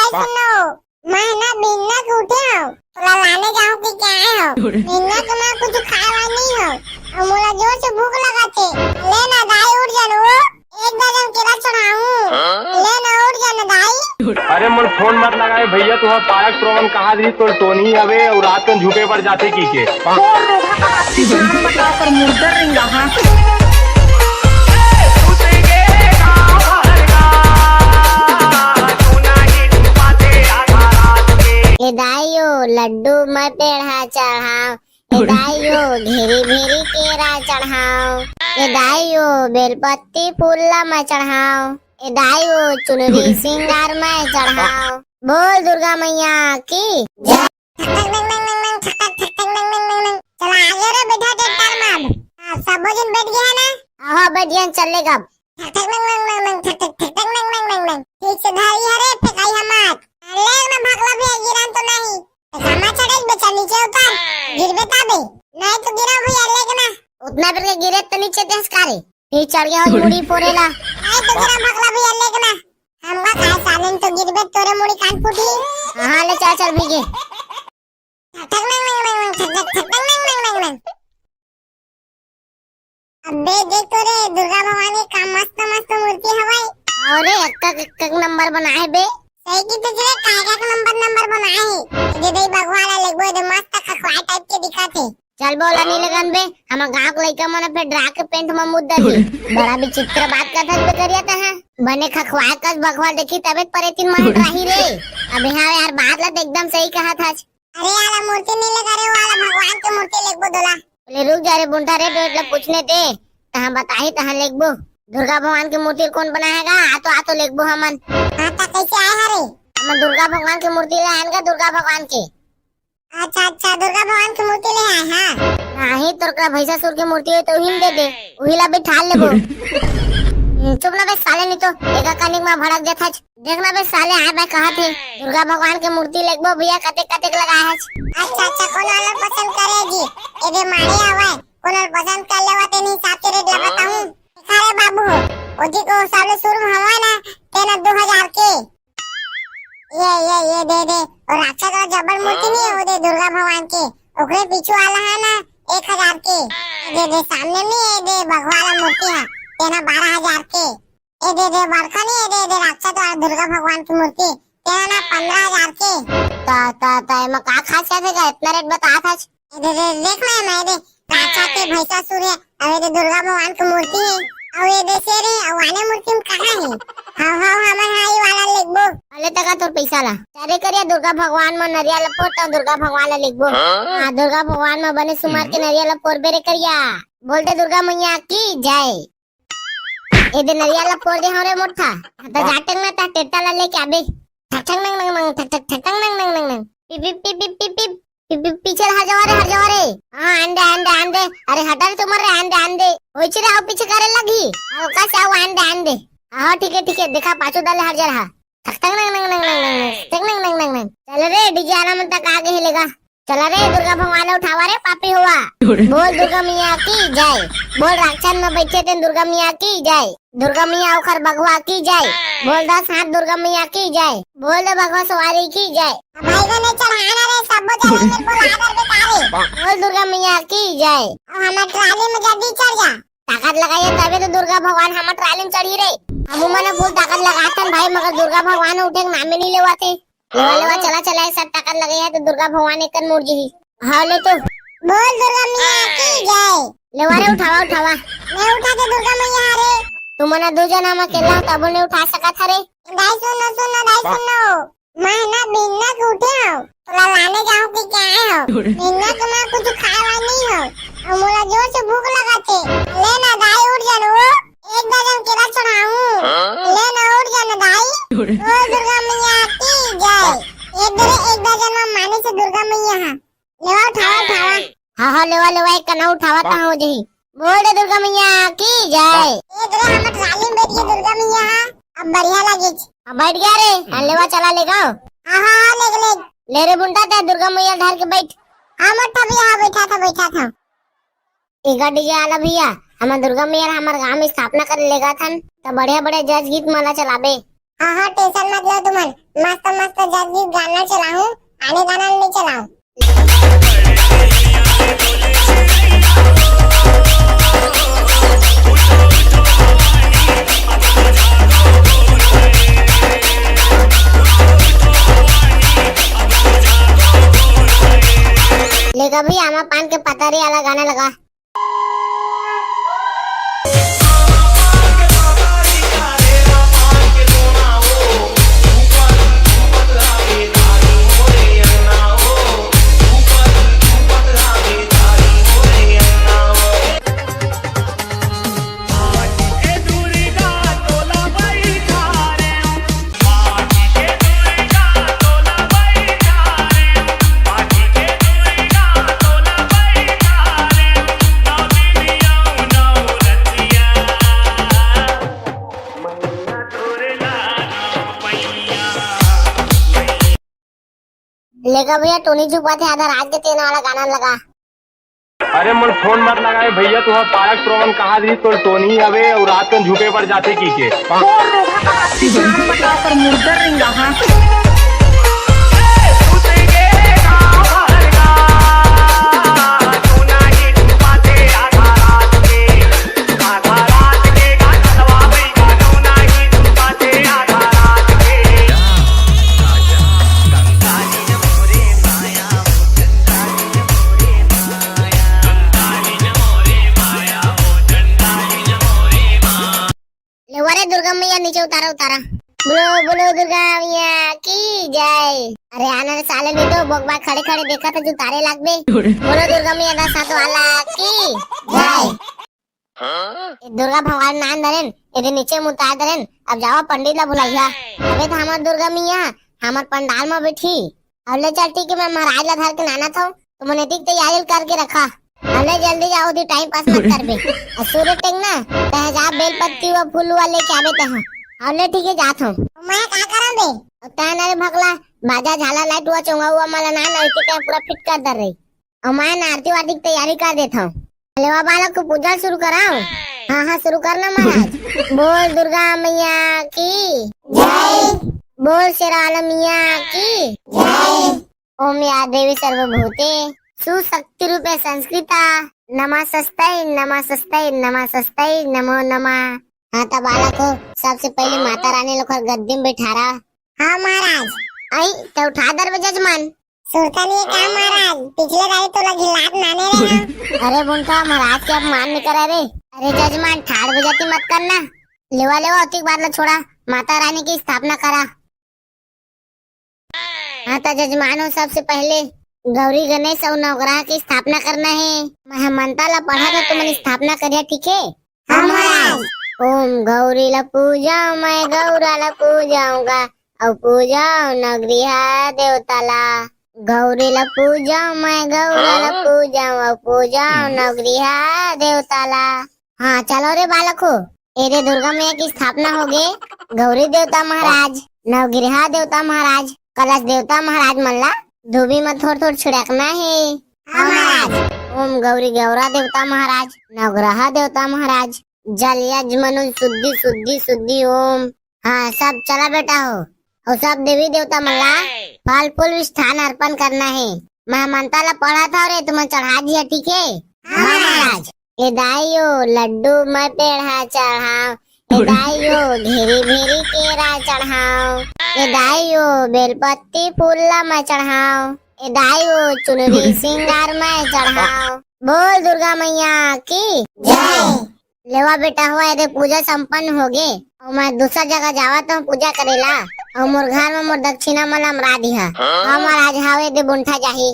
सुनो, मैं ना बिन्ना के उठे हो, थोड़ा लाने जाऊं कि क्या है हो, बिन्ना के मैं कुछ खावा नहीं हो, और मुझे जोर से भूख लगा थे, लेना दाई उठ जानो, एक दर्जन केला चढ़ाऊं, लेना उठ जानो दाई। अरे मुझे फोन मत लगाए भैया, तुम्हारा पारक प्रोग्राम कहा दी तो टोनी हवे और रात को झुके पर जाते की के बताकर मुर्दर रिंगा हाँ। दाइयो लड्डू मैं पेड़ा चढ़ाओ, दाइयो घेरी घेरी केरा चढ़ाओ, दाइयो बेलपत्ती फूला मैं चढ़ाओ, दाइयो चुनरी सिंगार मैं चढ़ाओ। बोल दुर्गा मैया की जय। चला आगे रे बेटा ट्रैक्टर में, सब जन बैठ गया ना? हाँ बैठ गया, चलेगा। ठीक से धारी हरे फेंकाई हमार, ले ना भागला भी गिरान तो नहीं, सामा चढ़े बेचा नीचे उतार, गिरबे ताबे नहीं तो गिरा भैया लेके ना, उतना पर के गिरे तो नीचे देश कारे, फिर चढ़ गया और मुड़ी फोड़ेला, नहीं तो गिरा भागला भैया लेके ना, हमका काय सालन तो गिरबे तोरे मुड़ी कान फूटी। हां ले चल चल भीगे। अबे देख तो रे दुर्गा भवानी का मस्त मस्त मूर्ति हवाई, अरे एक नंबर बनाए बे, सही की तुझे कागा का नंबर बनाए है, जे दे भगवान लगबो दे मस्त खखवाई टाइप के दिखाते। चल बोला नी लगन बे, हम गांव के लइका मन पे ड्रा के पेंट में मुद्दा दी, बड़ा विचित्र बात का था करिया था है, बने खखवाई का भगवान देखी तबे परे तीन मन रही रे। अबे हां यार बात ला एकदम सही कहा था। अरे यार मूर्ति नहीं लगा रे, वाला भगवान की मूर्ति लगबो दोला, ले रुक जा रे बुंठा रे, तो पूछने दे तहां बताई तहां लेगबो दुर्गा भगवान की मूर्ति कौन बनाएगा, आ तो लेगबो हमन। हां ता कैसे आए हरे, हम दुर्गा भगवान की मूर्ति ले आएंगे, दुर्गा भगवान की। अच्छा दुर्गा भगवान की मूर्ति ले आए हां, नहीं तोरका भैंसासुर की मूर्ति है तो हिम दे दे, उहिला बिठा लेबो। चुप ना बे साले, नहीं तो एका कानिक में भड़क जाथा। देखना बे साले आए मैं कहा थे दुर्गा भगवान की मूर्ति लेगबो भैया, कते लगाए है। अच्छा कौन वाला पसंद करेगी, एबे मारे आवे कौन पसंद कर लेवा तेनी हिसाब से रेट लगाता हूं। खारे बाबू ओजी को साले सुर हवा ना तेना 2000 के, ये दे और अच्छा का जबर मूर्ति नहीं है, वो दे दुर्गा भगवान के, ओकरे पीछे वाला है ना 1000 के, दे सामने में ये दे भगवान मूर्ति है तेना 12000 के, ये दे बड़का नहीं दे राक्षस वाला दुर्गा भगवान की मूर्ति तेना 15000 के। ता मैं का खासियत है का इतना रेट बता था? दे देख मैं दे राक्षस के भैंसासुर है, अब दे दुर्गा भगवान की मूर्ति है, और ये दे शेर है, और वाने मूर्ति में कहां है? हां हमन हाई वाला लिखबो, अले तका तोर पैसा ला चारे करिया दुर्गा भगवान में नरिया लपोट दुर्गा भगवान ला लिखबो। हां दुर्गा भगवान में बने सुमार के नरिया लपोर बेरे करिया, बोलते दुर्गा मैया की जय। ए दे नरिया लपोर दे हरे मोठा त जाटक ना ता टेटा ला लेके आबे, ठठंग नंग नंग पिप पीछे हर जवारे। हां अंडे अरे हटा रे तुम रे अंडे होई छे रे, आओ पीछे करे लगी, आओ का से आओ अंडे। हां ठीक है देखा पाछो डाले हर जरा, ठठंग नंग चल रे डीजे आराम तक आगे हिलेगा, चला रे दुर्गा भगवान उठावा रे पापी हुआ। बोल दुर्गा मैया की जय, बोल राक्षस में बैठे थे दुर्गा मैया की जय, दुर्गा मैया उखर भगवा की जय, बोल 10 हाथ दुर्गा मैया की जय, बोल दे भगवा सवारी की जय। भाई को ने चढ़ाना रे सब चढ़े मेरे को आदर बेटारे, बोल दुर्गा मैया की जय। हम ट्राली में जल्दी चढ़ जा, ताकत लगाइए तबे तो दुर्गा भगवान हम ट्राली में चढ़ी रे, हम मने फुल ताकत लगातन भाई, मगर दुर्गा भगवान उठे नाम नहीं लेवाते, लेवा चला सब ताकत लगाई है तो दुर्गा भगवान एक मूर्ति ही। हां ले तो बोल दुर्गा मैया की जय, लेवा रे उठावा मैं उठा के दुर्गा मैया रे, तुम मने दो जना में अकेला तब ने उठा सका था रे। दाई सुनो मैं ना बिन्ना के उठे हो, थोड़ा लाने जाऊं कि क्या है हो, बिन्ना के मैं कुछ खावा नहीं हो, और मुझे जोर से भूख लगा थे, लेना दाई उठ जानो, एक दर्जन केला चढ़ाऊं, लेना उठ जानो दाई। बोल दुर्गा मैया की जय, एक दर्जन में माने से दुर्गा मैया हां लेवा उठावा। हां लेवा एक कना उठावा ता हो जही, बोल दे दुर्गा मैया की जय। ये रे हम ट्राली में बैठ के दुर्गा मैया अब बढ़िया लगे, अब बैठ गया रे, लेवा चला लेगा। हां ले रे बुंडा ता दुर्गा मैया धर के बैठ। हां मोटा भैया बैठा था एक डीजे आला भैया, हम दुर्गा मैया हमारे गांव में स्थापना कर लेगा था, तो बढ़िया जज गीत माला चलाबे। हाँ हाँ टेंशन मत लो तुमन, मस्त मस्त जल्दी गाना चलाऊं, आने गाना नहीं चलाऊं। लेगा भी आमा पान के पतारी वाला गाना लगा। लेगा भैया टोनी चुपा थे आधा रात के 3 वाला गाना लगा। अरे मन फोन मत लगाए भैया तुहा पारक श्रवण कहा दी तो टोनी हवे और रात कन झुके पर जाते की के मुर्दर रहा। अरे दुर्गा मैया नीचे उतारा उतारा। बोलो बोलो दुर्गा मैया की जय। अरे आना रे साले नहीं तो बगबा खड़े खड़े देखा तो जो तारे लाग बे। बोलो दुर्गा मैया ना साथ वाला की जय। दुर्गा भगवान नान धरेन इधर नीचे मुतार धरेन। अब जाओ पंडित ला बुलाइया। अबे तो हमार दुर्गा मैया हमार पंडाल में बैठी। अब ले चल ठीक है मैं महाराज ला धर के नाना था तो मैंने ठीक तैयारी करके रखा। अरे जल्दी जाओ दी टाइम पास मत कर बे। सूर्य टेंग ना तह जा बेल पत्ती व फूल वाले के आबे तह। अरे ठीक है जात हूं। मैं का करम बे? तह ना रे भगला बाजा झाला लाइट हुआ चोंगा हुआ मला ना नैति के पूरा फिट कर दर रही। और मैं ना आरती वारती की तैयारी कर देता हूं। लेवा बालक को पूजा शुरू कराऊं। हां हां शुरू करना महाराज। बोल दुर्गा मैया की जय। बोल शेरावाला मैया की जय। ओम या देवी सर्वभूते सुशक्ति रूपे संस्कृता नमस्तै नमस्तै नमस्तै नमो नमः। हाँ तब बालक को सबसे पहले माता रानी लोग गद्दी में बैठारा। हाँ महाराज। आई तो उठा दर जजमान। सुल्तानी का महाराज पिछले रात तो घिलात नाने रहे। अरे बुनका महाराज के अपमान नहीं करा रे। अरे जजमान ठाड़ बजाती मत करना। लेवा लेवा अतिक बाद ला छोड़ा माता रानी की स्थापना करा। हाँ तो जजमानो सबसे पहले गौरी गणेश और नवग्रह की स्थापना करना है। मैं मंत्र ला पढ़ा था तुमने स्थापना करिया ठीक है? हाँ महाराज। ओम गौरी ला पूजा मैं गौरा ला पूजाऊंगा और पूजा नगरिया देवता ला। गौरी ला पूजा मैं गौरा ला पूजाऊं और पूजा नगरिया देवता ला। हाँ चलो रे बालको एरे दुर्गा मैया की स्थापना हो गए। गौरी देवता महाराज नवग्रह देवता महाराज कलश देवता महाराज मल्ला धोबी में थोड़ थोड़ छिड़कना है। हाँ महाराज। ओम गौरी गौरा देवता महाराज नवग्रह देवता महाराज जल यजमनु शुद्धि शुद्धि शुद्धि ओम। हाँ सब चला बेटा हो और सब देवी देवता मल्ला फल फूल स्थान अर्पण करना है। मैं मंत्र ला पढ़ा था और तुम्हें चढ़ा दिया ठीक है? हाँ महाराज। ए दाइयो लड्डू मैं पेड़ा चढ़ाओ। ए दाइयो घेरी भेरी केरा चढ़ाओ। ए दाइयो बेलपत्ती फूल ला मैं चढ़ाओ। ए दाइयो चुनरी सिंगार मैं चढ़ाओ। बोल दुर्गा मैया की जय। लेवा बेटा हुआ यदि पूजा संपन्न हो गए और मैं दूसरा जगह जावा तो पूजा करेला और मोर घर में मोर दक्षिणा मन अमरा दिया। महाराज हावे दे बुंठा जाही।